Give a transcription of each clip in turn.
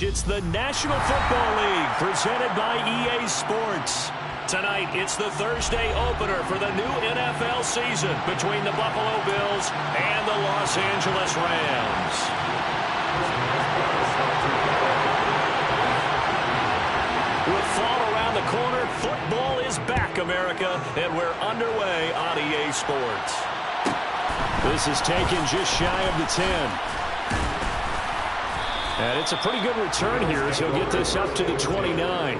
It's the National Football League presented by EA Sports. Tonight, it's the Thursday opener for the new NFL season between the Buffalo Bills and the Los Angeles Rams. With fall around the corner, football is back, America, and we're underway on EA Sports. This is taken just shy of the 10. And it's a pretty good return here as he'll get this up to the 29.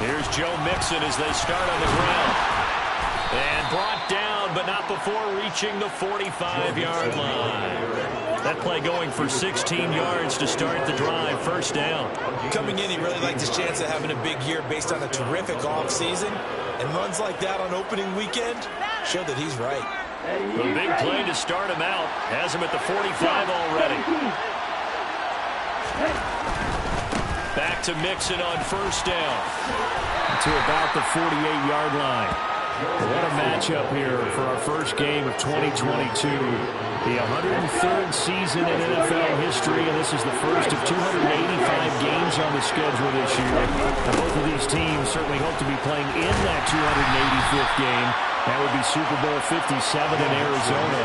Here's Joe Mixon as they start on the ground. And brought down, but not before reaching the 45-yard line. That play going for 16 yards to start the drive. First down. Coming in, he really liked his chance of having a big year based on a terrific offseason. And runs like that on opening weekend show that he's right. The big play to start him out. Has him at the 45 already. Back to Mixon on first down. To about the 48-yard line. What a matchup here for our first game of 2022. The 103rd season in NFL history, and this is the first of 285 games on the schedule this year. Now, both of these teams certainly hope to be playing in that 285th game. That would be Super Bowl 57 in Arizona.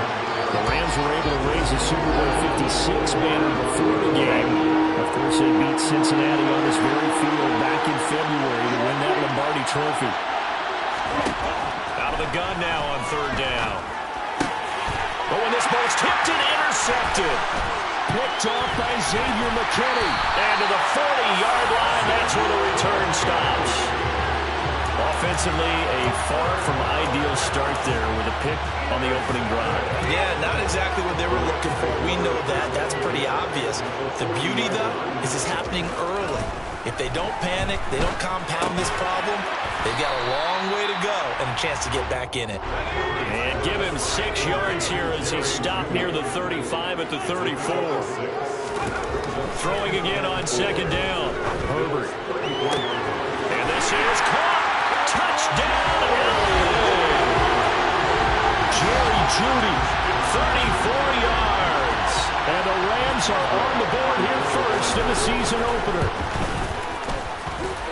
The Rams were able to raise the Super Bowl 56 banner before the game. Of course, they beat Cincinnati on this very field back in February to win that Lombardi Trophy. Out of the gun now on third down. Oh, and this ball's tipped and intercepted. Picked off by Xavier McKinney. And to the 40-yard line, that's where the return stops. Offensively, a far from ideal start there with a pick on the opening drive. Yeah, not exactly what they were looking for. We know that. That's pretty obvious. The beauty, though, is it's happening early. If they don't panic, they don't compound this problem, they've got a long way to go and a chance to get back in it. And give him 6 yards here as he stopped near the 35 at the 34. Throwing again on second down. Herbert. And this is caught. Touchdown, LA. Jerry Jeudy, 34 yards. And the Rams are on the board here first in the season opener.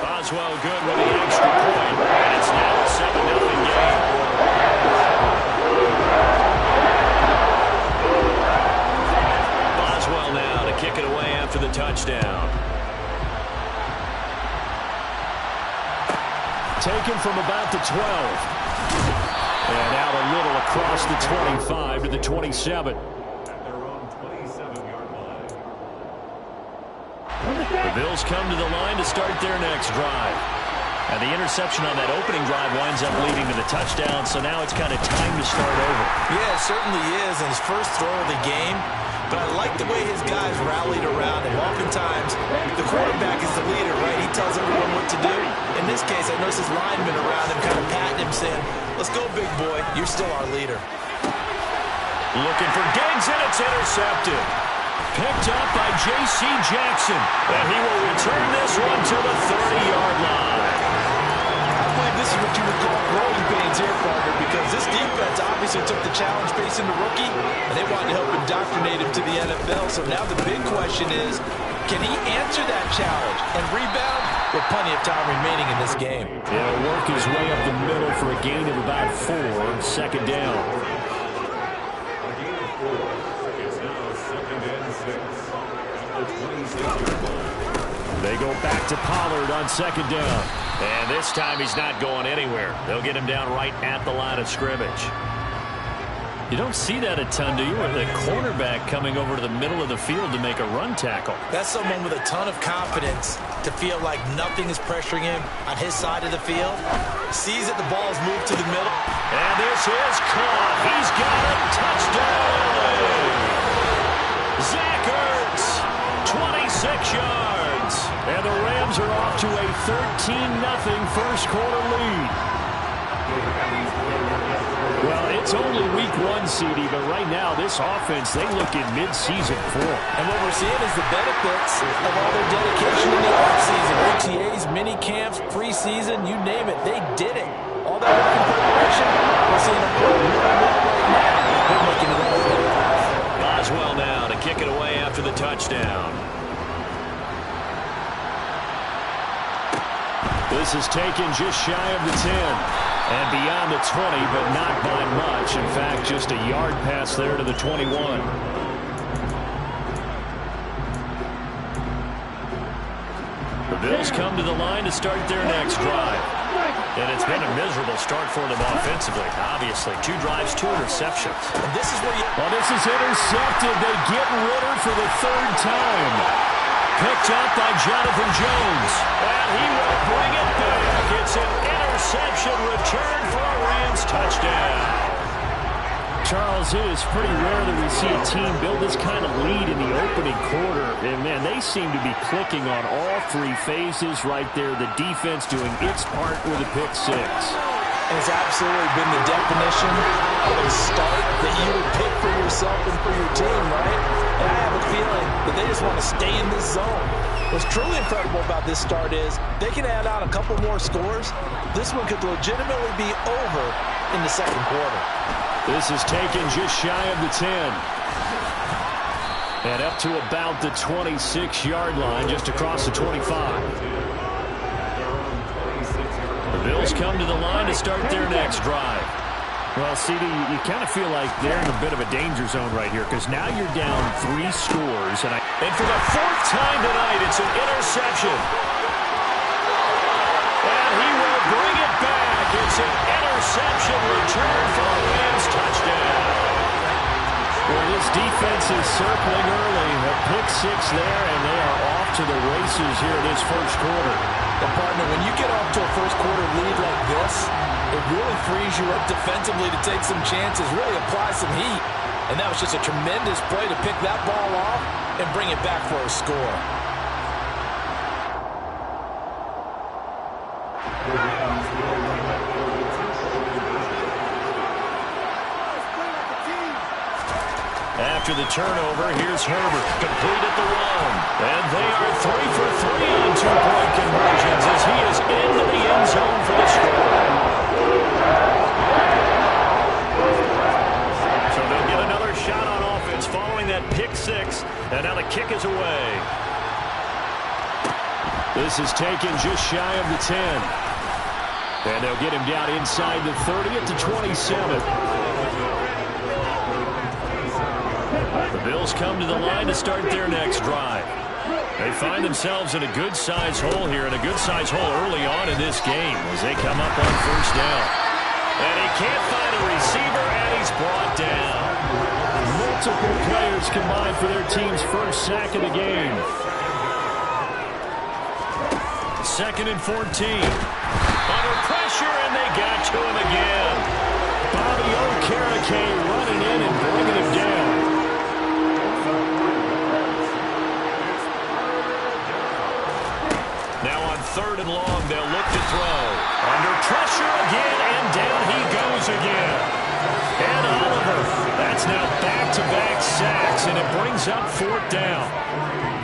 Boswell good with the extra point, and it's now a 7-0 game. Boswell now to kick it away after the touchdown. Taken from about the 12. And out a little across the 25 to the 27. The Bills come to the line to start their next drive. And the interception on that opening drive winds up leading to the touchdown, so now it's kind of time to start over. Yeah, it certainly is, and his first throw of the game. But I like the way his guys rallied around him. Oftentimes, the quarterback is the leader, right? He tells everyone what to do. In this case, I noticed his linemen around him kind of patting him, saying, "Let's go, big boy. You're still our leader." Looking for Diggs, and it's intercepted. Picked up by J.C. Jackson, and he will return this one to the 30-yard line. I believe this is what you would call growing pains here, partner, because this defense obviously took the challenge facing the rookie, and they wanted to help indoctrinate him to the NFL. So now the big question is, can he answer that challenge and rebound with plenty of time remaining in this game? He'll work his way up the middle for a gain of about 4, second down. They go back to Pollard on second down. And this time he's not going anywhere. They'll get him down right at the line of scrimmage. You don't see that a ton, do you? With a cornerback coming over to the middle of the field to make a run tackle. That's someone with a ton of confidence to feel like nothing is pressuring him on his side of the field. Sees that the ball is moved to the middle. And this is caught. He's got it. Touchdown. Zach Ertz, 26 yards. And the Rams are off to a 13-0 first quarter lead. Well, it's only week 1, CD, but right now this offense, they look in mid-season form. And what we're seeing is the benefits of all their dedication in the offseason. OTAs, mini camps, preseason, you name it, they did it. All that work in preparation, we're seeing them play really well right now. They're making it all the way. Boswell now to kick it away after the touchdown. This is taken just shy of the 10 and beyond the 20, but not by much. In fact, just a yard pass there to the 21. The Bills come to the line to start their next drive. And it's been a miserable start for them offensively. Obviously, 2 drives, 2 interceptions. And this is where well, this is intercepted. They get Ritter for the 3rd time. Picked up by Jonathan Jones. And he will bring it back. It's an interception return for a Rams touchdown. Charles, it is pretty rare that we see a team build this kind of lead in the opening quarter. And, man, they seem to be clicking on all 3 phases right there. The defense doing its part with a pick 6. And it's absolutely been the definition of a start that you would pick for yourself and for your team, right? And I have a feeling that they just want to stay in this zone. What's truly incredible about this start is they can add on a couple more scores. This one could legitimately be over in the second quarter. This is taken just shy of the 10. And up to about the 26-yard line, just across the 25. The Bills come to the line to start their next drive. Well, CD, you kind of feel like they're in a bit of a danger zone right here because now you're down 3 scores. And for the 4th time tonight, it's an interception. And he will bring it back. It's an interception return for a Rams touchdown. Well, this defense is circling early. A pick 6 there, and they are off to the races here this first quarter. But, partner, when you get off to a first quarter lead like this, it really frees you up defensively to take some chances, really apply some heat. And that was just a tremendous play to pick that ball off and bring it back for a score. After the turnover, here's Herbert, complete at the 1. And they are 3 for 3 on 2-point conversions as he is into the end zone for the score. So they'll get another shot on offense following that pick 6, and now the kick is away. This is taken just shy of the 10. And they'll get him down inside the 30 at the 27. The Bills come to the line to start their next drive. They find themselves in a good-sized hole here, and a good-sized hole early on in this game as they come up on first down. And he can't find a receiver, and he's brought down. Multiple players combined for their team's first sack of the game. 2nd and 14. Under pressure, and they got to him again. Bobby Okereke running in and bringing him down. Now on 3rd and long, they'll look to throw. Under pressure again, and down he goes again. And Oliver, that's now back-to-back sacks, and it brings up 4th down.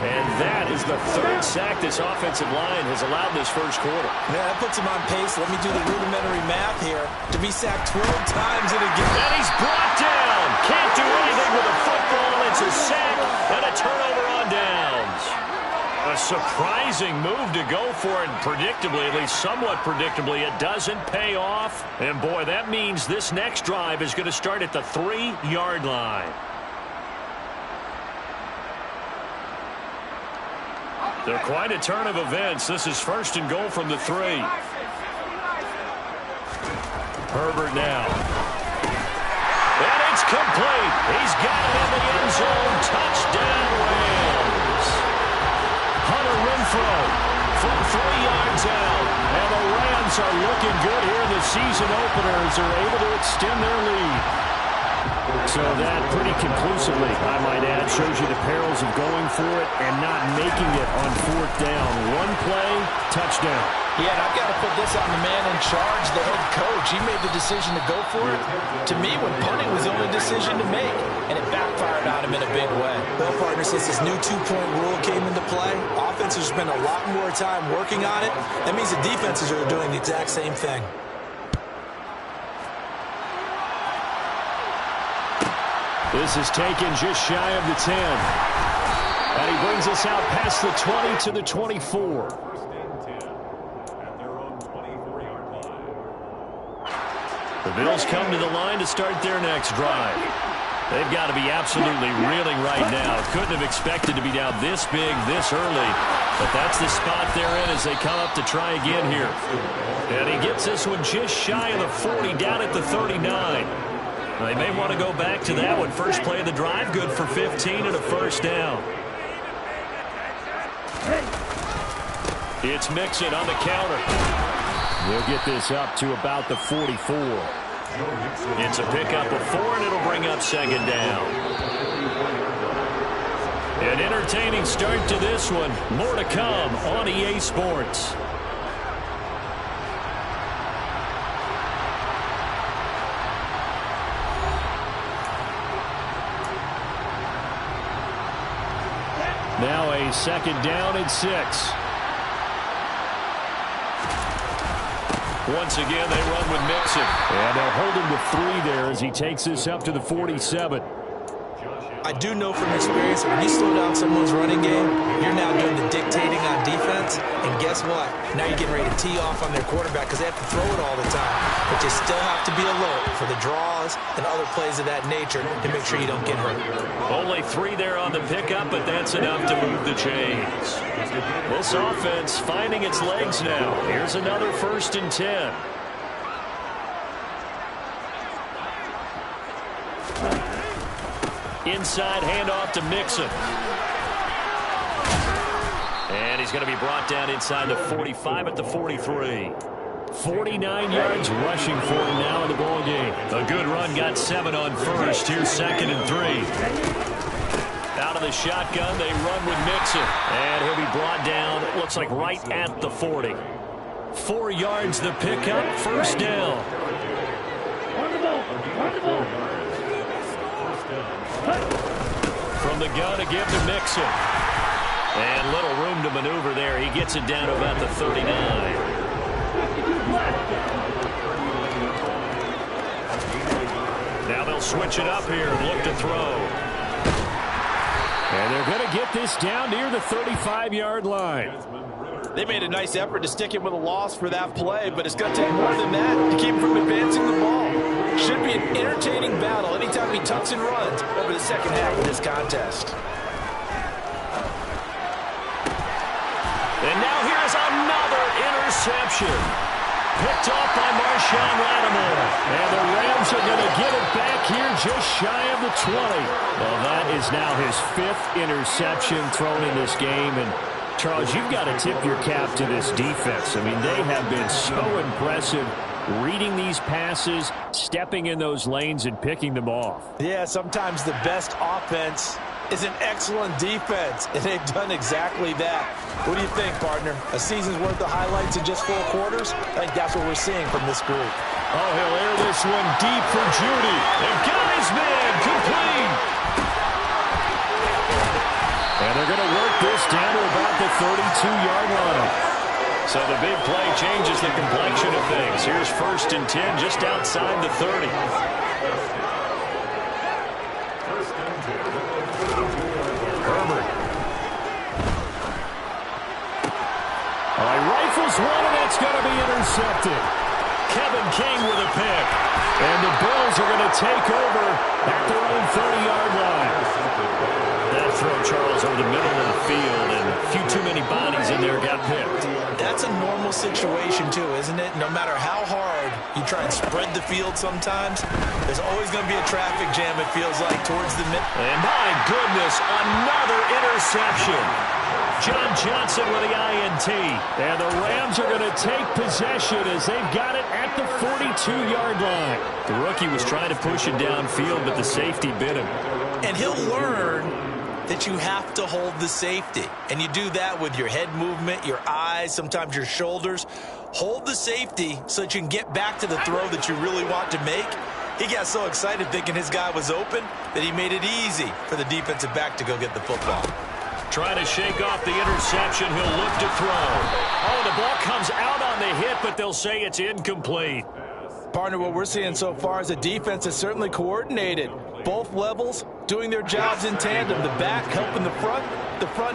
And that is the 3rd sack this offensive line has allowed this first quarter. Yeah, that puts him on pace. Let me do the rudimentary math here. To be sacked 12 times in a game. And he's brought down. Can't do anything with a football. It's a sack and a turnover on downs. A surprising move to go for it, and predictably, at least somewhat predictably, it doesn't pay off. And boy, that means this next drive is going to start at the 3-yard line. They're quite a turn of events. This is 1st and goal from the 3. Herbert now. And it's complete. He's got it in the end zone. Touchdown, Rams. Hunter Renfrow from 3 yards out. And the Rams are looking good here in the season opener as they're able to extend their lead. So that pretty conclusively, I might add, shows you the perils of going for it and not making it on 4th down. 1 play, touchdown. Yeah, and I've got to put this on the man in charge, the head coach. He made the decision to go for it. To me, when punting was the only decision to make, and it backfired on him in a big way. Well, partner, since this new two-point rule came into play, offenses spend a lot more time working on it. That means the defenses are doing the exact same thing. This is taken just shy of the 10. And he brings us out past the 20 to the 24. The Bills come to the line to start their next drive. They've got to be absolutely reeling right now. Couldn't have expected to be down this big, this early. But that's the spot they're in as they come up to try again here. And he gets this one just shy of the 40, down at the 39. They may want to go back to that one. First play of the drive, good for 15 and a first down. It's Mixon on the counter. We'll get this up to about the 44. It's a pickup of 4, and it'll bring up second down. An entertaining start to this one. More to come on EA Sports. Now a second down and 6. Once again, they run with Mixon. And they'll hold him to 3 there as he takes this up to the 47. I do know from experience, when you slow down someone's running game, you're now doing the dictating on defense. And guess what? Now you're getting ready to tee off on their quarterback because they have to throw it all the time. But you still have to be alert for the draws and other plays of that nature to make sure you don't get hurt. Only 3 there on the pickup, but that's enough to move the chains. This offense finding its legs now. Here's another 1st and 10. Inside handoff to Mixon. And he's going to be brought down inside the 45 at the 43. 49 yards rushing for him now in the ball game. A good run, got 7 on first. Here's 2nd and 3. Out of the shotgun, they run with Mixon. And he'll be brought down, it looks like right at the 40. 4 yards the pickup, first down. From the gun to give to Mixon. And little room to maneuver there. He gets it down to about the 39. Now they'll switch it up here and look to throw. And they're going to get this down near the 35-yard line. They made a nice effort to stick him with a loss for that play, but it's going to take more than that to keep him from advancing the ball. Should be an entertaining battle anytime he tucks and runs over the second half of this contest. And now here's another interception. Picked off by Marshawn Lattimore. And the Rams are going to get it back here just shy of the 20. Well, that is now his 5th interception thrown in this game. And Charles, you've got to tip your cap to this defense. I mean, they have been so impressive reading these passes, stepping in those lanes, and picking them off. Yeah, sometimes the best offense is an excellent defense, and they've done exactly that. What do you think, partner? A season's worth of highlights in just 4 quarters? I think that's what we're seeing from this group. Oh, he'll air this one deep for Judy. And guy's man, complete. And they're going to work this down to about the 32-yard line. So the big play changes the complexion of things. Here's 1st and 10 just outside the 30. Herbert. Rifles one, and that's going to be intercepted. Kevin King with a pick. And the Bills are going to take over at their own 30-yard line. That throw, Charles, over the middle of the field, and a few too many bodies in there got picked. That's a normal situation, too, isn't it? No matter how hard you try and spread the field sometimes, there's always going to be a traffic jam, it feels like, towards the middle. And my goodness, another interception. John Johnson with the INT. And the Rams are going to take possession as they've got it at the 42-yard line. The rookie was trying to push it downfield, but the safety bit him. And he'll learn that you have to hold the safety. And you do that with your head movement, your eyes, sometimes your shoulders. Hold the safety so that you can get back to the throw that you really want to make. He got so excited thinking his guy was open that he made it easy for the defensive back to go get the football. Trying to shake off the interception. He'll look to throw. Oh, the ball comes out on the hit, but they'll say it's incomplete. Partner, what we're seeing so far is the defense is certainly coordinated. Both levels doing their jobs in tandem. The back helping the front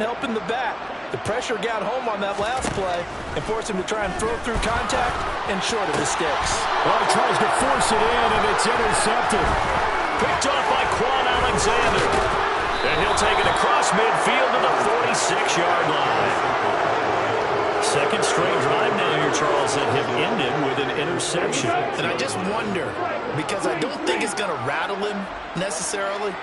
helping the back. The pressure got home on that last play and forced him to try and throw through contact and short of the sticks. Well, he tries to force it in, and it's intercepted. Picked off by Quan Alexander. And he'll take it across midfield to the 46-yard line. Second straight drive now here, Charles, that have ended with an interception. And I just wonder, because I don't think it's going to rattle him necessarily,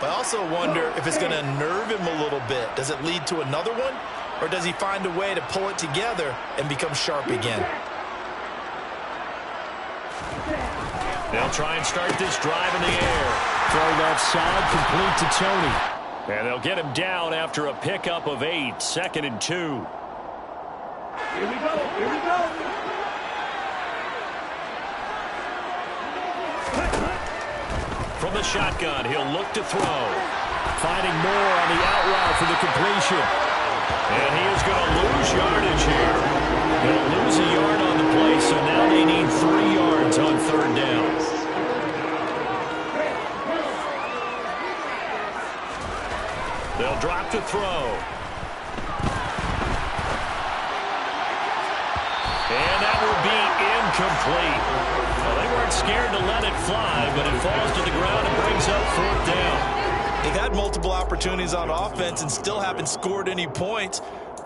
but I also wonder if it's going to nerve him a little bit. Does it lead to another one, or does he find a way to pull it together and become sharp again? They'll try and start this drive in the air. Throw that side, complete to Tony. And they'll get him down after a pickup of 8, 2nd and 2. Here we go, here we go. From the shotgun, he'll look to throw. Finding more on the out route for the completion. And he is going to lose yardage here. They'll lose a yard on the play, so now they need 3 yards on 3rd down. They'll drop to throw. And that will be incomplete. Well, they weren't scared to let it fly, but it falls to the ground and brings up 4th down. They've had multiple opportunities on offense and still haven't scored any points.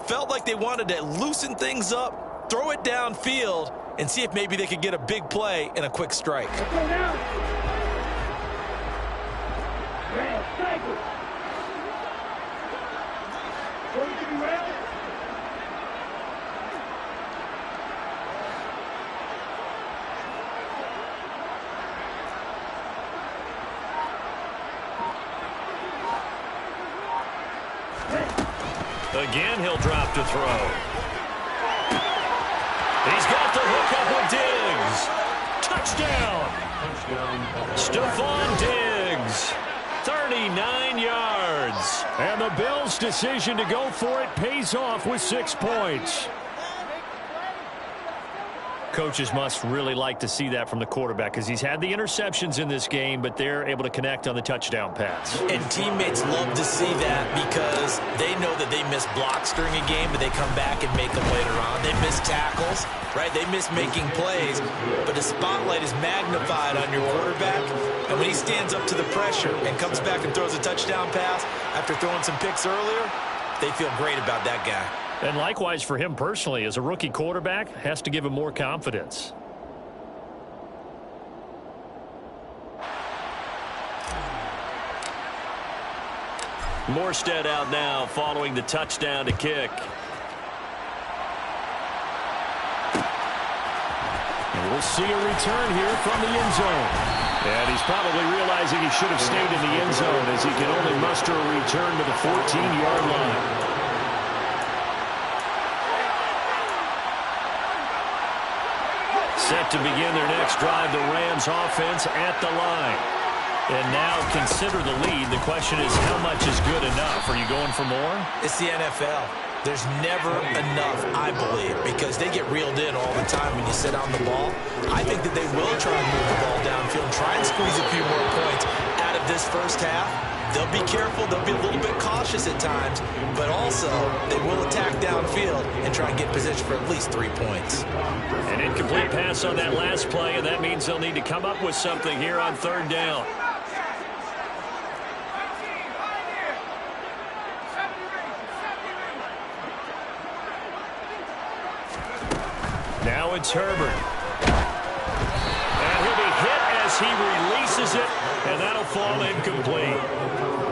Felt like they wanted to loosen things up, throw it downfield, and see if maybe they could get a big play and a quick strike. Let's go now. Again, he'll drop to throw. He's got the hook up with Diggs. Touchdown. Stephon Diggs. 39 yards. And the Bills' decision to go for it pays off with 6 points. Coaches must really like to see that from the quarterback because he's had the interceptions in this game, but they're able to connect on the touchdown pass. And teammates love to see that because they know that they miss blocks during a game, but they come back and make them later on. They miss tackles, right? They miss making plays, but the spotlight is magnified on your quarterback. And when he stands up to the pressure and comes back and throws a touchdown pass after throwing some picks earlier, they feel great about that guy. And likewise for him personally, as a rookie quarterback, has to give him more confidence. Morstead out now following the touchdown to kick. And we'll see a return here from the end zone. And he's probably realizing he should have stayed in the end zone as he can only muster a return to the 14-yard line. Set to begin their next drive, the Rams offense at the line. And now consider the lead. The question is, how much is good enough? Are you going for more? It's the NFL. There's never enough, I believe, because they get reeled in all the time when you sit on the ball. I think that they will try and move the ball downfield and try and squeeze a few more points out of this first half. They'll be careful. They'll be a little bit cautious at times, but also they will attack downfield and try and get position for at least 3 points. An incomplete pass on that last play, and that means they'll need to come up with something here on 3rd down. Now it's Herbert. And he'll be hit as he releases it, and that'll fall incomplete.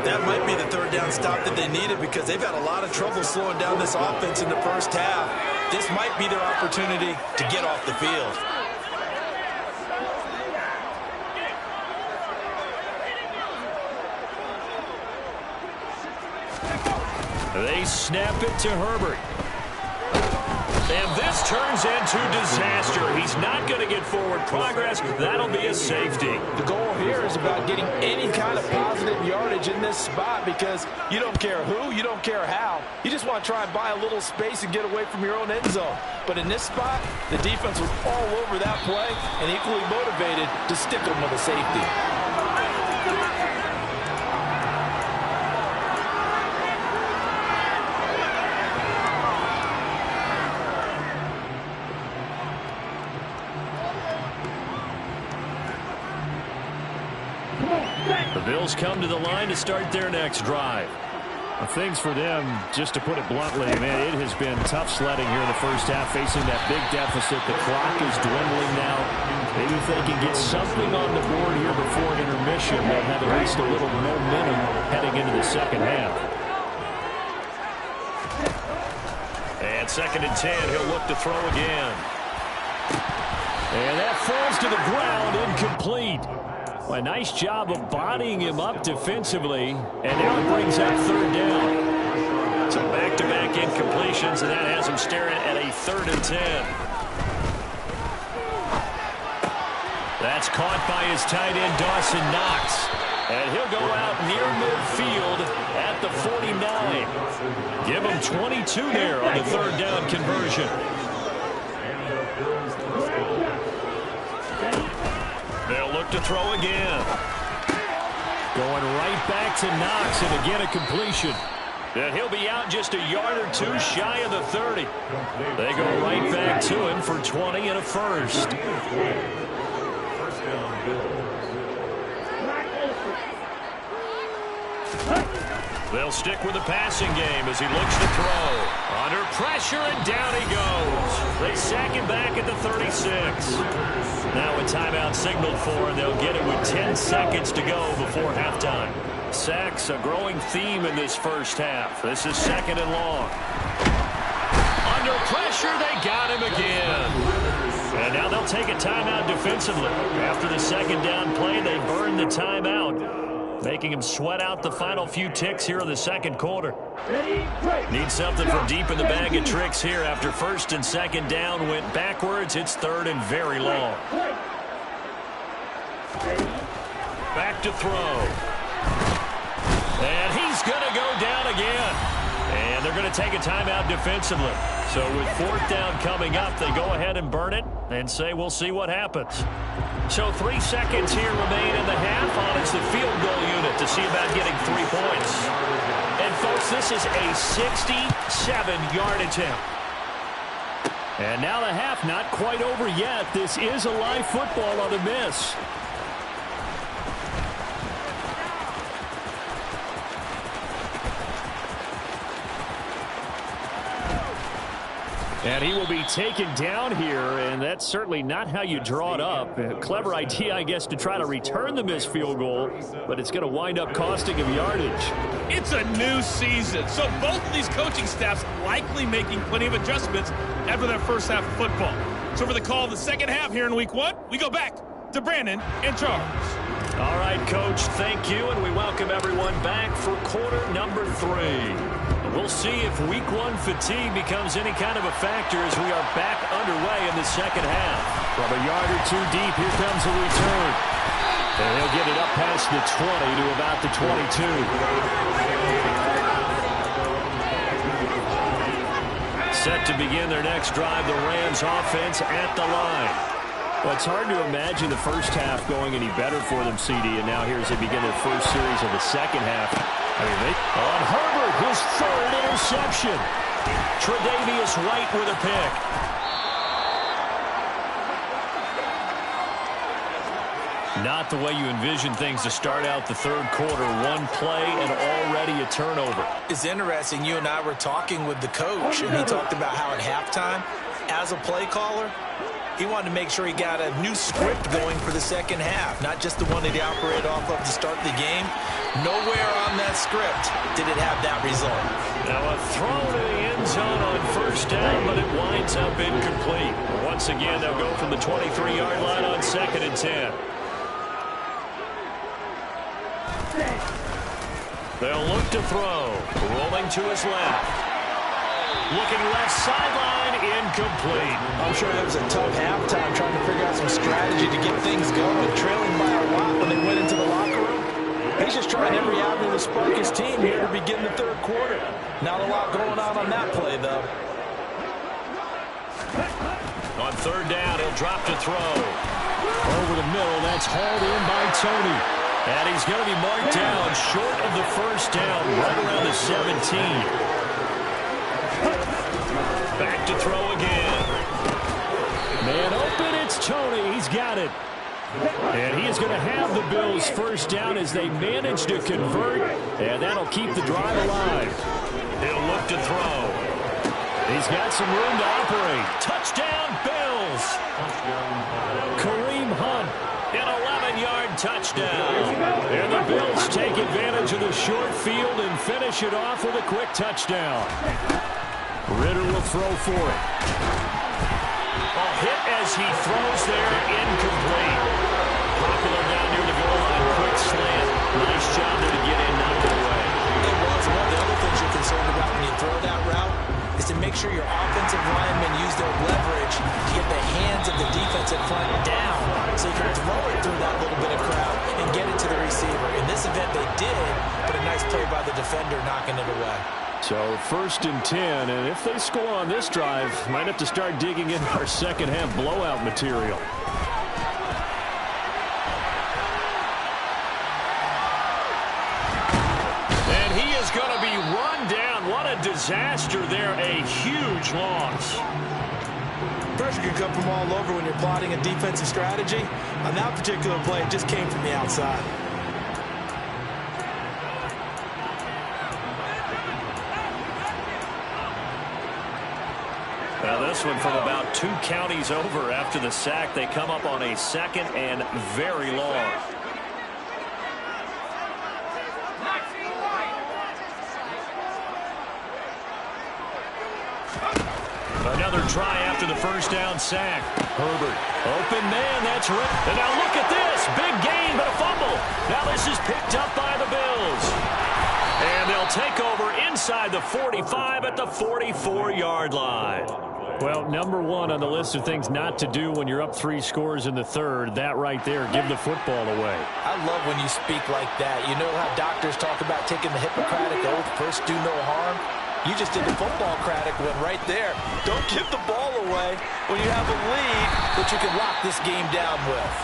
That might be the 3rd down stop that they needed because they've had a lot of trouble slowing down this offense in the first half. This might be their opportunity to get off the field. They snap it to Herbert. And this turns into disaster. He's not going to get forward progress. That'll be a safety. The goal here is about getting any kind of positive yardage in this spot because you don't care who, you don't care how. You just want to try and buy a little space and get away from your own end zone. But in this spot, the defense was all over that play and equally motivated to stick them with a safety. The Bills come to the line to start their next drive. Things for them, just to put it bluntly, man, it has been tough sledding here in the first half, facing that big deficit. The clock is dwindling now. Maybe if they can get something on the board here before intermission, they'll have at least a little momentum heading into the second half. And 2nd and 10, he'll look to throw again. And that falls to the ground, incomplete. Well, a nice job of bodying him up defensively, and now it brings up 3rd down. So back-to-back incompletions, and that has him staring at a 3rd and 10. That's caught by his tight end, Dawson Knox. And he'll go out near midfield at the 49. Give him 22 there on the 3rd down conversion. They'll look to throw again. Going right back to Knox, and again a completion. And he'll be out just a yard or two shy of the 30. They go right back to him for 20 and a first. They'll stick with the passing game as he looks to throw. Under pressure, and down he goes. They sack him back at the 36. Now a timeout signaled for, and they'll get it with 10 seconds to go before halftime. Sacks, a growing theme in this first half. This is 2nd and long. Under pressure, they got him again. And now they'll take a timeout defensively. After the 2nd down play, they burn the timeout, making him sweat out the final few ticks here in the 2nd quarter. Need something from deep in the bag of tricks here after 1st and 2nd down went backwards. It's 3rd and very long. Back to throw. And he's going to go down again. And they're going to take a timeout defensively. So with 4th down coming up, they go ahead and burn it and say we'll see what happens. So 3 seconds here remain in the half. On it's the field goal unit to see about getting 3 points. And folks, this is a 67-yard attempt. And now the half not quite over yet. This is a live football on the miss. And he will be taken down here, and that's certainly not how you draw it up. A clever idea, I guess, to try to return the missed field goal, but it's going to wind up costing him yardage. It's a new season, so both of these coaching staffs likely making plenty of adjustments after their first half of football. So for the call of the second half here in week 1, we go back to Brandon and Charles. All right, Coach, thank you, and we welcome everyone back for quarter number 3. We'll see if week 1 fatigue becomes any kind of a factor as we are back underway in the second half. From a yard or two deep, here comes a return. And he'll get it up past the 20 to about the 22. Set to begin their next drive, the Rams offense at the line. Well, it's hard to imagine the first half going any better for them, CD, and now here as they begin their first series of the second half. On Herbert, his 3rd interception. Tre'Davious White with a pick. Not the way you envision things to start out the 3rd quarter. 1 play and already a turnover. It's interesting. You and I were talking with the coach, and he talked about how at halftime, as a play caller, he wanted to make sure he got a new script going for the second half, not just the one that he operated off of to start the game. Nowhere on that script did it have that result. Now a throw to the end zone on 1st down, but it winds up incomplete. Once again, they'll go from the 23-yard line on 2nd and 10. They'll look to throw. Rolling to his left. Looking left sideline, incomplete. I'm sure it was a tough halftime trying to figure out some strategy to get things going, trailing by a lot when they went into the locker room. He's just trying every avenue to spark his team here to begin the third quarter. Not a lot going on that play, though. On third down, he'll drop to throw. Over the middle, that's hauled in by Tony. And he's going to be marked down short of the first down, right around the 17. Back to throw again. Man open, it's Tony. He's got it. And he is going to have the Bills first down as they manage to convert, and that'll keep the drive alive. He'll look to throw. He's got some room to operate. Touchdown, Bills. Kareem Hunt, an 11-yard touchdown. And the Bills take advantage of the short field and finish it off with a quick touchdown. Ritter will throw for it. A hit as he throws there, incomplete. Popular down near the goal line, quick slant. Nice job there to get in, knock it away. It was. One of the other things you're concerned about when you throw that route is to make sure your offensive linemen use their leverage to get the hands of the defensive front down so you can throw it through that little bit of crowd and get it to the receiver. In this event, they did, but a nice play by the defender knocking it away. So 1st and 10, and if they score on this drive, might have to start digging into our second half blowout material. And he is going to be run down. What a disaster there, a huge loss. Pressure can come from all over when you're plotting a defensive strategy. On that particular play, it just came from the outside. Now this one from about 2 counties over after the sack. They come up on a 2nd and very long. Another try after the first down sack. Herbert, open man, that's right. And now look at this, big gain but a fumble. Now this is picked up by the Bills. And they'll take over inside the 45 at the 44-yard line. Well, number 1 on the list of things not to do when you're up 3 scores in the third. That right there, give the football away. I love when you speak like that. You know how doctors talk about taking the Hippocratic oath, first do no harm? You just did the football-cratic one right there. Don't give the ball away when you have a lead that you can lock this game down with.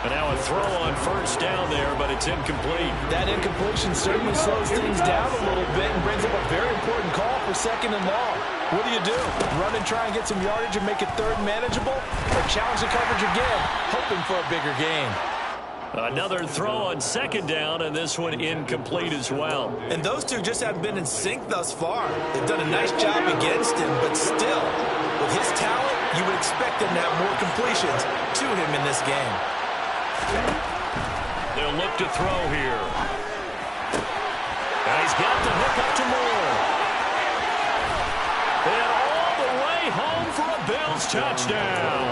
And now a throw on first down there, but it's incomplete. That incompletion certainly slows things down a little bit and brings up a very important call for 2nd and long. What do? Run and try and get some yardage and make it third manageable? Or challenge the coverage again, hoping for a bigger gain? Another throw on 2nd down, and this one incomplete as well. And those two just haven't been in sync thus far. They've done a nice job against him, but still, with his talent, you would expect him to have more completions to him in this game. They'll look to throw here. And he's got the hook up to Moore. And all the way home for a Bills touchdown.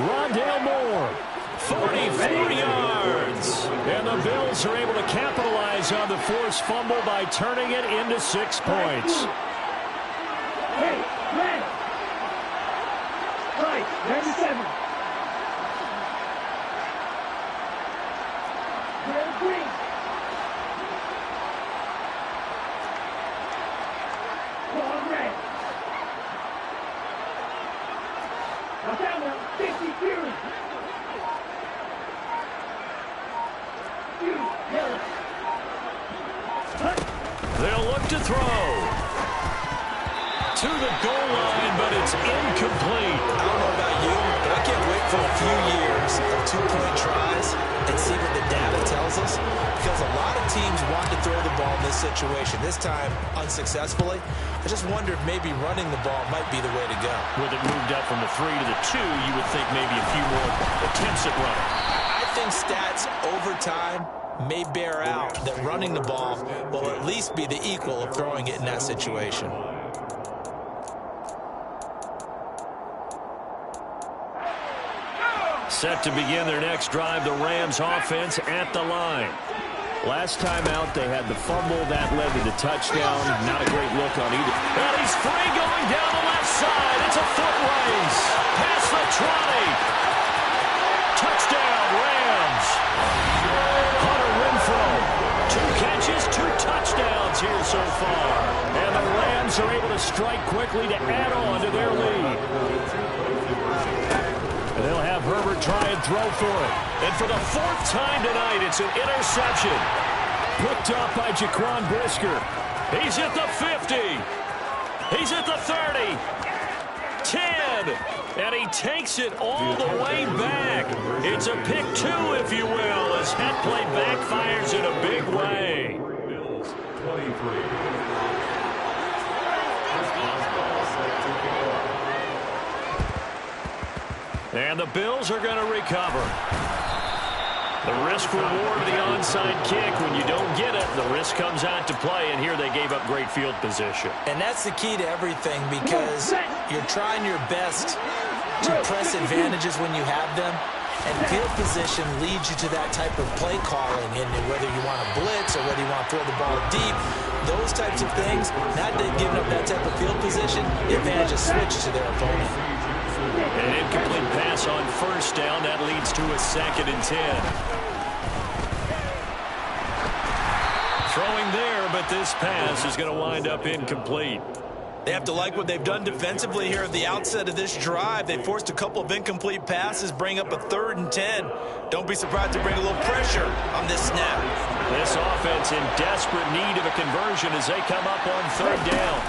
Rondale Moore, 44 yards. And the Bills are able to capitalize on the forced fumble by turning it into 6 points. Hey, man. Right, 97. Green. Ball red. Now down now, 50 Fury. They'll look to throw. To the goal line, but it's incomplete. I don't know about you, but I can't wait for a few years of 2-point tries and see what the data tells us. Because a lot of teams want to throw the ball in this situation. This time, unsuccessfully. I just wonder if maybe running the ball might be the way to go. With it moved up from the 3 to the 2, you would think maybe a few more attempts at running. I think stats over time may bear out that running the ball will at least be the equal of throwing it in that situation. Set to begin their next drive, the Rams offense at the line. Last time out, they had the fumble. That led to the touchdown. Not a great look on either. And he's free going down the left side. It's a foot race. Past the 20. Touchdown, Rams. Hunter Renfrow. 2 catches, 2 touchdowns here so far. And the Rams are able to strike quickly to add on to their lead. And they'll have Herbert try and throw for it. And for the 4th time tonight, it's an interception. Picked up by Jaquan Brisker. He's at the 50. He's at the 30. 10. And he takes it all the way back. It's a pick 2, if you will, as that play backfires in a big way. Bills 23. And the Bills are going to recover. The risk-reward of the onside kick. When you don't get it, the risk comes out to play, and here they gave up great field position. And that's the key to everything, because you're trying your best to press advantages when you have them, and field position leads you to that type of play calling, and whether you want to blitz or whether you want to throw the ball deep, those types of things. Now they've given up that type of field position, the advantage is switched to their opponent. An incomplete pass on 1st down. That leads to a 2nd and 10. Throwing there, but this pass is going to wind up incomplete. They have to like what they've done defensively here at the outset of this drive. They forced a couple of incomplete passes, bring up a 3rd and 10. Don't be surprised to bring a little pressure on this snap. This offense in desperate need of a conversion as they come up on 3rd down.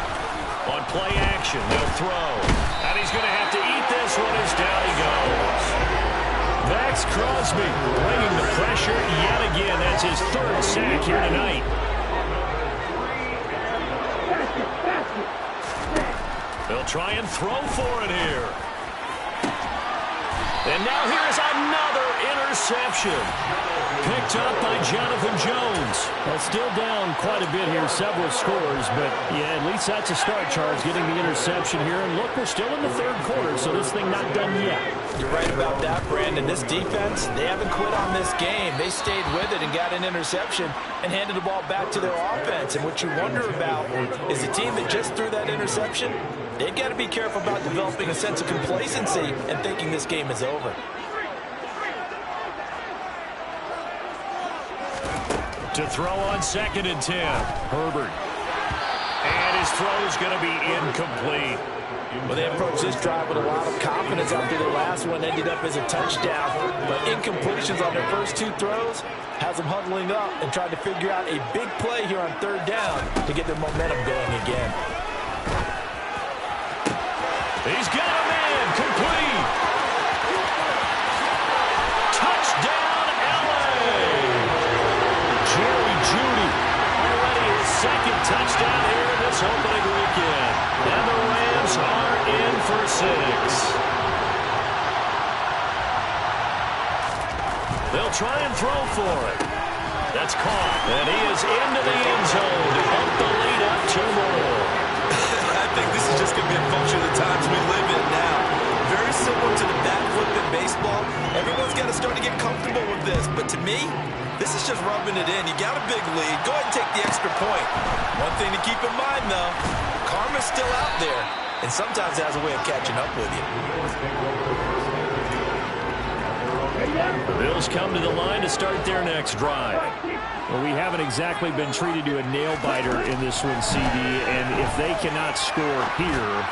On play action, they'll throw. And he's going to have to eat this one as down he goes. Max Crosby bringing the pressure yet again. That's his 3rd sack here tonight. They'll try and throw for it here. And now here's another interception. Picked up by Jonathan Jones. Well, still down quite a bit here, several scores, but yeah, at least that's a start, Charles, getting the interception here. And look, we're still in the 3rd quarter, so this thing not done yet. You're right about that, Brandon. This defense, they haven't quit on this game. They stayed with it and got an interception and handed the ball back to their offense. And what you wonder about is the team that just threw that interception, they've got to be careful about developing a sense of complacency and thinking this game is over. To throw on 2nd and 10. Herbert. And his throw is going to be incomplete. Well, they approached this drive with a lot of confidence after their last one ended up as a touchdown. But incompletions on their first 2 throws has them huddling up and trying to figure out a big play here on 3rd down to get their momentum going again. He's got a man. Complete. Touchdown, L.A. Jerry Jeudy. Already his 2nd touchdown here this opening weekend. And the Rams are in for 6. They'll try and throw for it. That's caught. And he is into the end zone to bump the lead up 2 more. I think this is just going to be a function of the times we live in now. Very similar to the bat flip in baseball. Everyone's got to start to get comfortable with this. But to me, this is just rubbing it in. You got a big lead. Go ahead and take the extra point. One thing to keep in mind, though, karma's still out there, and sometimes it has a way of catching up with you. The Bills come to the line to start their next drive. Well, we haven't exactly been treated to a nail-biter in this one, CD, and if they cannot score here,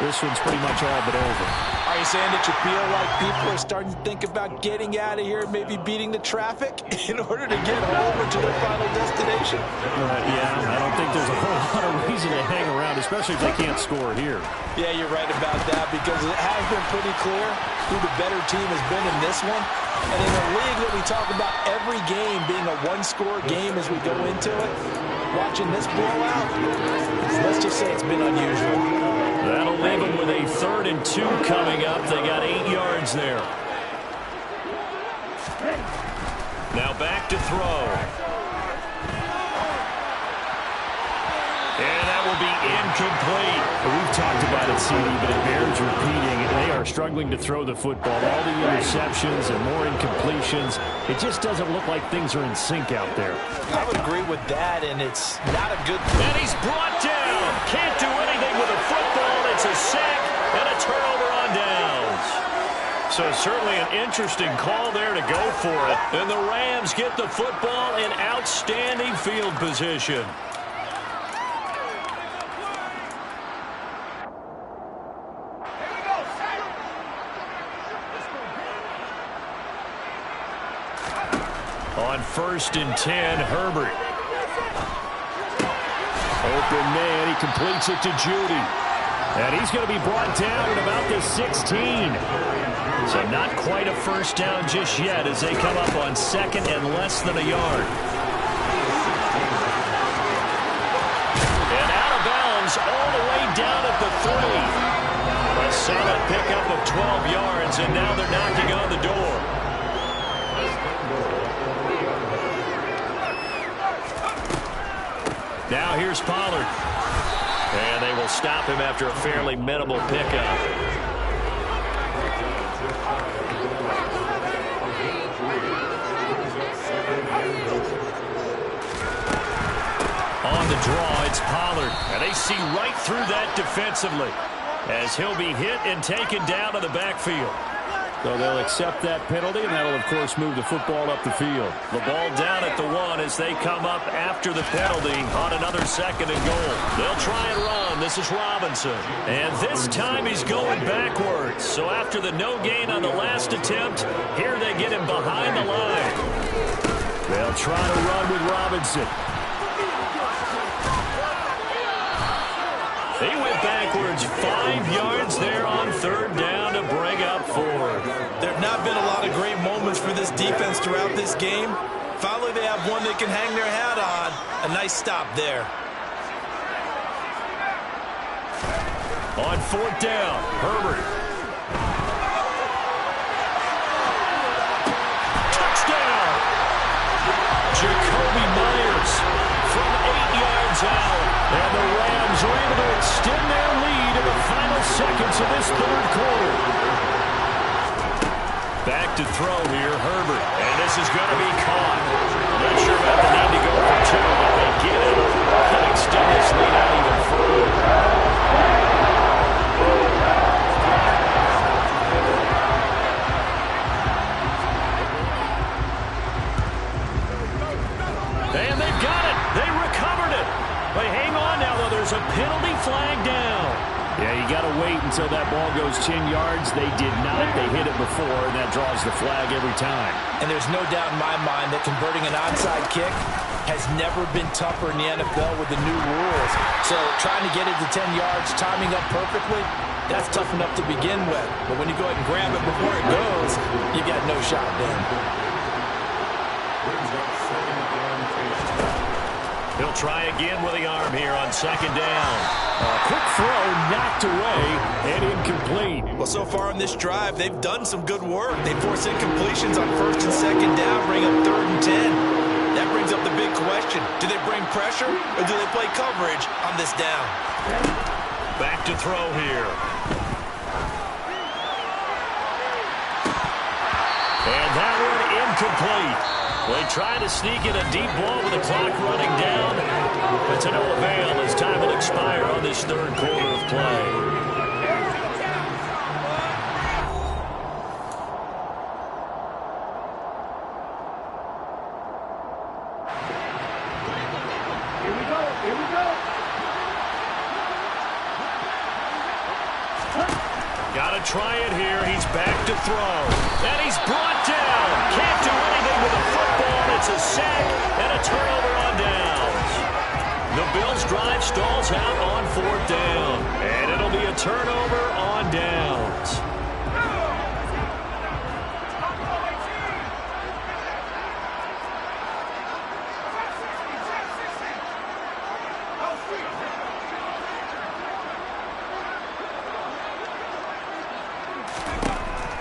this one's pretty much all but over. Are you saying that you feel like people are starting to think about getting out of here, maybe beating the traffic in order to get home or to their final destination? Yeah, I don't think there's a whole lot of reason to hang around, especially if they can't score here. Yeah, you're right about that, because it has been pretty clear who the better team has been in this one. And in a league that we talk about every game being a 1-score game as we go into it, watching this blowout, let's just say it's been unusual. That'll leave them with a 3rd and 2 coming up. They got 8 yards there. Now back to throw. And that will be incomplete. We've talked about it, CD, but it bears repeating. They are are struggling to throw the football. All the interceptions and more incompletions. It just doesn't look like things are in sync out there. I would agree with that, and it's not a good... And he's brought down. Can't do anything with the football. It's a sack and a turnover on downs. So certainly an interesting call there to go for it. And the Rams get the football in outstanding field position. On 1st and 10, Herbert. Open man, he completes it to Judy. And he's going to be brought down at about the 16. So not quite a first down just yet as they come up on 2nd and less than a yard. And out of bounds all the way down at the 3. A solid pickup of 12 yards, and now they're knocking on the door. Now here's Pollard. And they will stop him after a fairly minimal pickup. On the draw, it's Pollard. And they see right through that defensively as he'll be hit and taken down to the backfield. So they'll accept that penalty, and that'll, of course, move the football up the field. The ball down at the 1 as they come up after the penalty on another 2nd and goal. They'll try and run. This is Robinson. And this time he's going backwards. So after the no gain on the last attempt, here they get him behind the line. They'll try to run with Robinson. He went backwards 5 yards there on 3rd down to bring up 4. There have not been a lot of great moments for this defense throughout this game. Finally, they have one they can hang their hat on. A nice stop there. On 4th down, Herbert. Touchdown! Jacoby Myers from 8 yards out. And the Rams are able to extend their lead in the final seconds of this 3rd quarter. Back to throw here, Herbert. And this is going to be caught. Not sure about the need to go for 2, but they get it. Can extend this lead out even further. And they've got it. They recovered it. But hang on now, though. There's a penalty flag down. Yeah, you got to wait until that ball goes 10 yards. They did not. They hit it before, and that draws the flag every time. And there's no doubt in my mind that converting an onside kick has never been tougher in the NFL with the new rules. So trying to get it to 10 yards, timing up perfectly, that's tough enough to begin with. But when you go ahead and grab it before it goes, you got no shot then. He'll try again with the arm here on 2nd down. A quick throw knocked away and incomplete. Well, so far on this drive, they've done some good work. They force incompletions on 1st and 2nd down, bring up 3rd and 10. That brings up the big question. Do they bring pressure or do they play coverage on this down? Back to throw here. And that one incomplete. They try to sneak in a deep ball with the clock running down, but to no avail as time will expire on this 3rd quarter of play. Here we go. Here we go. Got to try it here. He's back to throw. And he's brought down. Can't do anything with the football. It's a sack and a turnover on downs. The Bills' drive stalls out on 4th down. And it'll be a turnover on downs.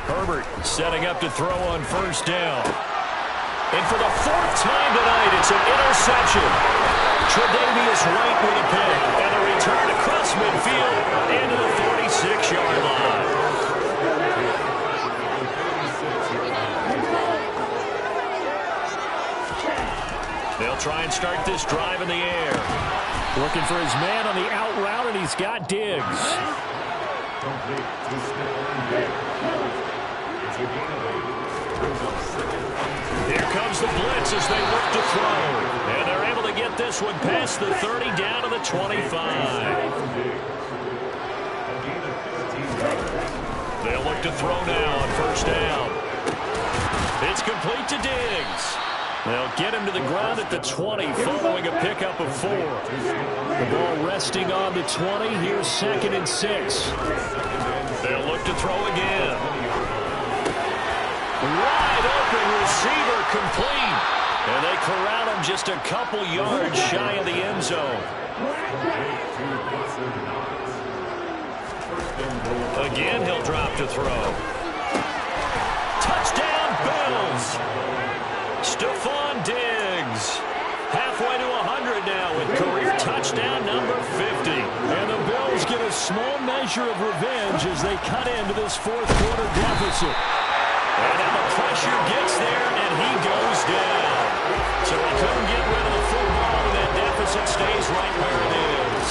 Herbert setting up to throw on 1st down. And for the 4th time tonight, it's an interception. Tre'Davious White with a pick. And a return across midfield into the 46-yard line. start this drive in the air. Looking for his man on the out route, and he's got Diggs. Here comes the blitz as they look to throw. And they're able to get this one past the 30 down to the 25. They'll look to throw now on first down. It's complete to Diggs. They'll get him to the ground at the 20 following a pickup of 4. The ball resting on the 20. Here's 2nd and 6. They'll look to throw again. Wide open receiver complete. And they corral him just a couple yards shy of the end zone. Again, he'll drop to throw. Touchdown, Bills. Stephon Diggs. Halfway to 100 now with career touchdown number 50. And the Bills get a small measure of revenge as they cut into this fourth-quarter deficit. And now the pressure gets there, and he goes down. So he couldn't get rid of the football, and that deficit stays right where it is.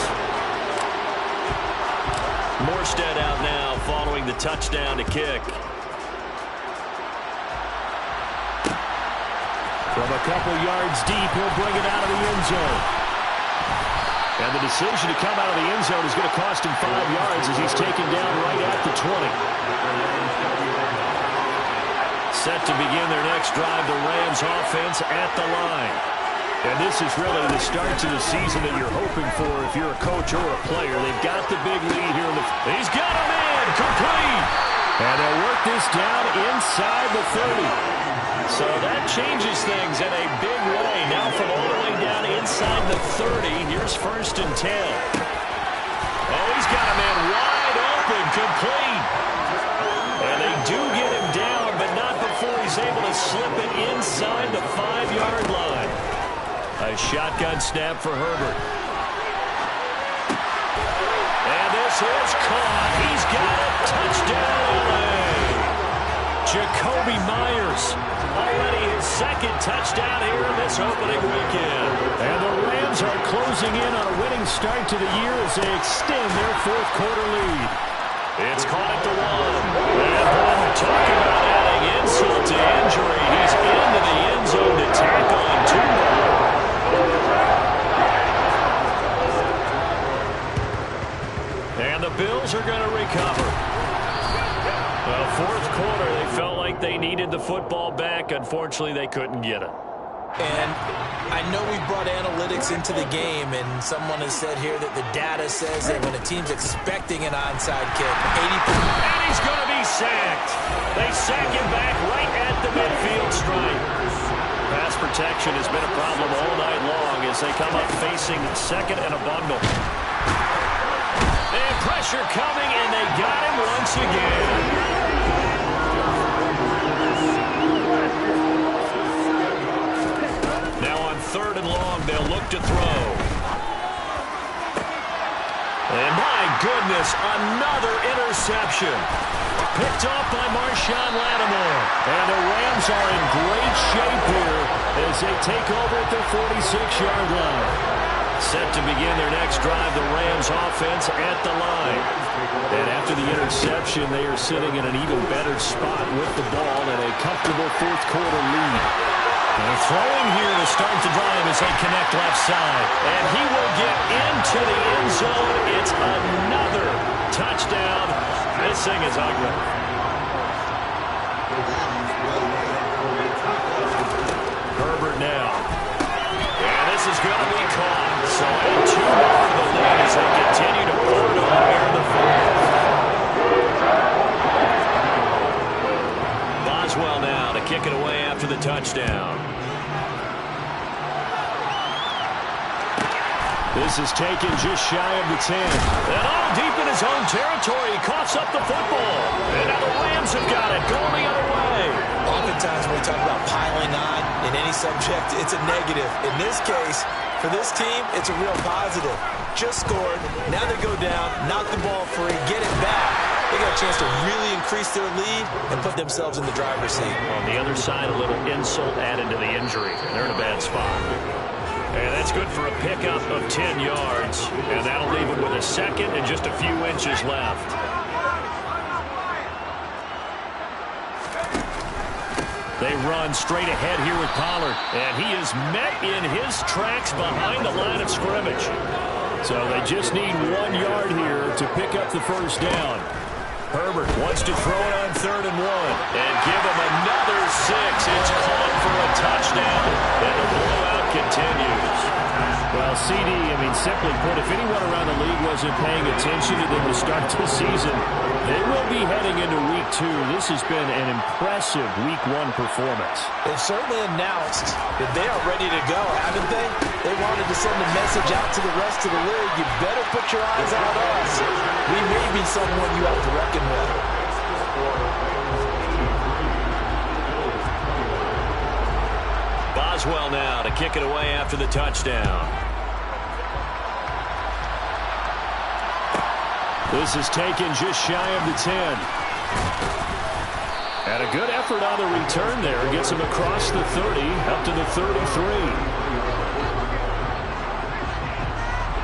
Morstead out now following the touchdown to kick. From a couple yards deep, he'll bring it out of the end zone. And the decision to come out of the end zone is going to cost him 5 yards as he's taken down right at the 20. Set to begin their next drive, the Rams offense at the line. And this is really the start to the season that you're hoping for if you're a coach or a player. They've got the big lead here. He's got him in, complete. And they'll work this down inside the 30. So that changes things in a big way. Now from all the way down inside the 30, here's 1st and 10. Oh, he's got him in wide open, complete. And they do get him down, but not before he's able to slip it inside the 5-yard line. A shotgun snap for Herbert. And this is caught. He's got it. Touchdown, LA. Jacoby Myers. Already his 2nd touchdown here in this opening weekend. And the Rams are closing in on a winning start to the year as they extend their fourth-quarter lead. It's caught at the 1. And boy, talk about adding insult to injury. He's into the end zone to tackle on 2 more. And the Bills are going to recover. Well, fourth quarter, they felt like they needed the football back. Unfortunately, they couldn't get it. And I know we brought analytics into the game, and someone has said here that the data says that when a team's expecting an onside kick, 80%. And he's going to be sacked. They sack him back right at the midfield stripe. Pass protection has been a problem all night long as they come up facing 2nd and a bundle. And pressure coming, and they got him once again. Now on 3rd and long, they'll look to throw. And my goodness, another interception. Picked off by Marshawn Lattimore. And the Rams are in great shape here as they take over at their 46-yard line. Set to begin their next drive, the Rams offense at the line. And after the interception, they are sitting in an even better spot with the ball and a comfortable fourth-quarter lead. They're throwing here to start the drive as they connect left side. And he will get into the end zone. It's another touchdown. This thing is ugly. Herbert now. And this is going to be caught. So add 2 more to the lead as they continue to pour it on here in the fourth. Boswell now to kick it away after the touchdown. This is taken just shy of the 10. And all deep in his own territory, he coughs up the football. And now the Rams have got it, going the other way. Oftentimes when we talk about piling on in any subject, it's a negative. In this case, for this team, it's a real positive. Just scored. Now they go down, knock the ball free, get it back. They got a chance to really increase their lead and put themselves in the driver's seat. On the other side, a little insult added to the injury. They're in a bad spot. And that's good for a pickup of 10 yards. And that'll leave him with a second and just a few inches left. They run straight ahead here with Pollard. And he is met in his tracks behind the line of scrimmage. So they just need 1 yard here to pick up the first down. Herbert wants to throw it on 3rd and 1. And give him another 6. It's caught for a touchdown. And the blowout continues. Well, CD, I mean, simply put, if anyone around the league wasn't paying attention to them to start this season, they will be heading into Week 2. This has been an impressive Week 1 performance. They've certainly announced that they are ready to go, haven't they? They wanted to send a message out to the rest of the league. You better put your eyes on us. We may be someone you have to reckon with. Boswell now to kick it away after the touchdown. This is taken just shy of the 10. And a good effort on the return there. Gets him across the 30, up to the 33.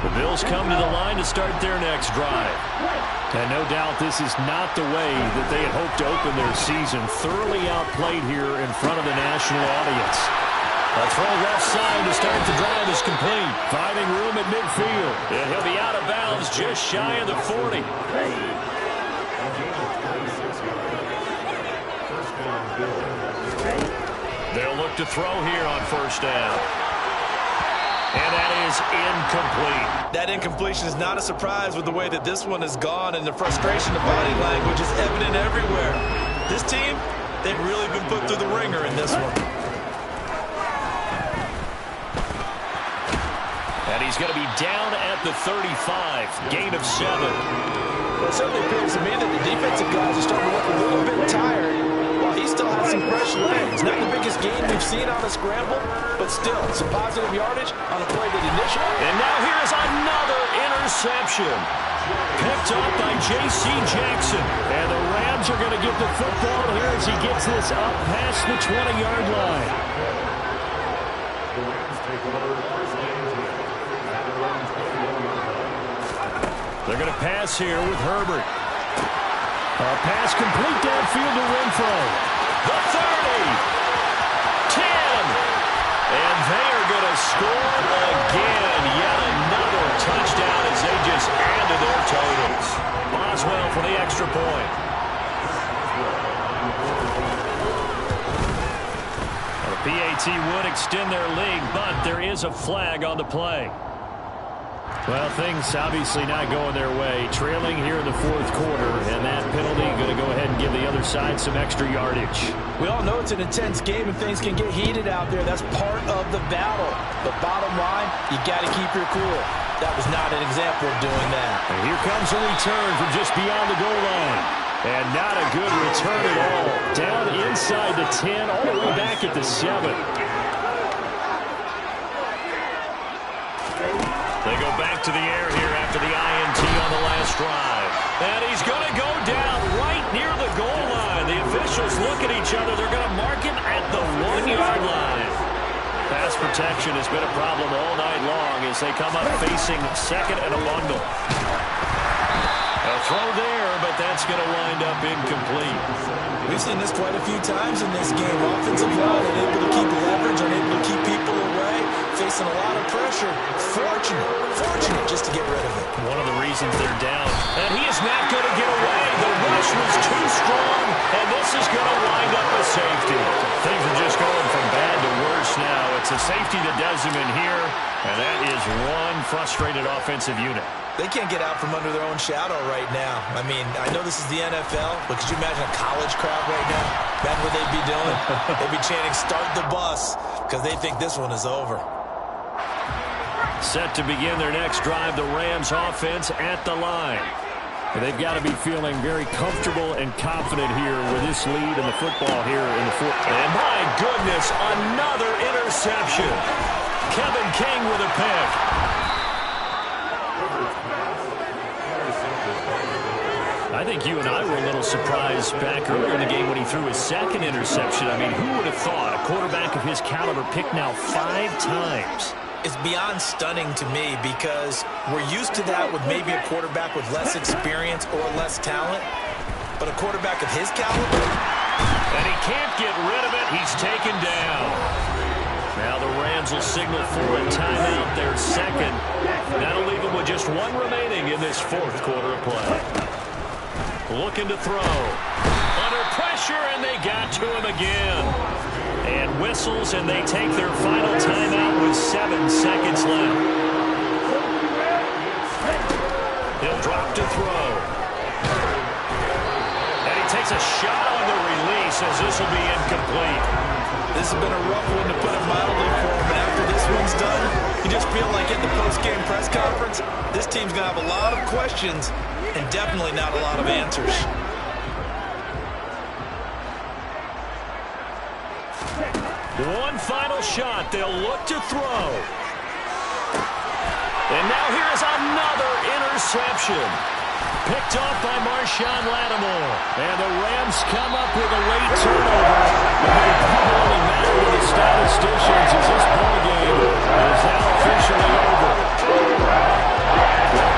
The Bills come to the line to start their next drive. And no doubt this is not the way that they had hoped to open their season. Thoroughly outplayed here in front of the national audience. A throw left side to start the drive is complete. Finding room at midfield. And he'll be out of bounds just shy of the 40. They'll look to throw here on first down. And that is incomplete. That incompletion is not a surprise with the way that this one has gone, and the frustration of body language is evident everywhere. This team, they've really been put through the ringer in this one. And he's going to be down at the 35. Gain of 7. Well, it certainly appears to me that the defensive guys are starting to look a little bit tired, while he still has some fresh legs. Not the biggest gain we've seen on a scramble, but still some positive yardage on a play that initially. And now here's another interception. Picked up by J.C. Jackson. And the Rams are going to get the football here as he gets this up past the 20-yard line. They're going to pass here with Herbert. A pass complete downfield to Renfro. The 30. 10. And they are going to score again. Yet another touchdown as they just add to their totals. Boswell for the extra point. The PAT would extend their lead, but there is a flag on the play. Well, things obviously not going their way. Trailing here in the 4th quarter, and that penalty going to go ahead and give the other side some extra yardage. We all know it's an intense game and things can get heated out there. That's part of the battle. But bottom line, you got to keep your cool. That was not an example of doing that. And here comes a return from just beyond the goal line. And not a good return at all. Down inside the 10, all the way back at the 7. They go back to the air here after the INT on the last drive. And he's going to go down right near the goal line. The officials look at each other. They're going to mark him at the 1-yard line. Pass protection has been a problem all night long as they come up facing second and a bundle. A throw there, but that's going to wind up incomplete. We've seen this quite a few times in this game. Offensive line unable to keep leverage, unable to keep people away, facing a lot of pressure. Fortunate just to get rid of it. One of the reasons they're down. And he is not going to get away. The rush was too strong, and this is going to wind up a safety. Things are just going from bad to worse now. It's a safety that does him in here, and that is one frustrated offensive unit. They can't get out from under their own shadow right now. I mean, I know this is the NFL, but could you imagine a college crowd right now? That's what they'd be doing. They'd be chanting, "Start the bus," because they think this one is over. Set to begin their next drive, the Rams offense at the line. They've got to be feeling very comfortable and confident here with this lead in the football here in the 4th. And my goodness, another interception. Kevin King with a pick. I think you and I were a little surprised back earlier in the game when he threw his 2nd interception. I mean, who would have thought a quarterback of his caliber picked now 5 times? It's beyond stunning to me because we're used to that with maybe a quarterback with less experience or less talent. But a quarterback of his caliber? And he can't get rid of it. He's taken down. Now the Rams will signal for a timeout, their second. That'll leave them with just one remaining in this fourth quarter of play. Looking to throw. Under pressure, and they got to him again. And whistles, and they take their final timeout with 7 seconds left. He'll drop to throw. And he takes a shot on the release as this will be incomplete. This has been a rough one to put it mildly for him, and after this one's done, you just feel like in the post-game press conference, this team's going to have a lot of questions and definitely not a lot of answers. One final shot. They'll look to throw. And now here's another interception. Picked off by Marshawn Lattimore. And the Rams come up with a late turnover. But it probably mattered to the statisticians as this ballgame is now officially over.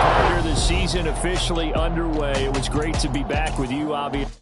Partner, the season officially underway. It was great to be back with you, obviously.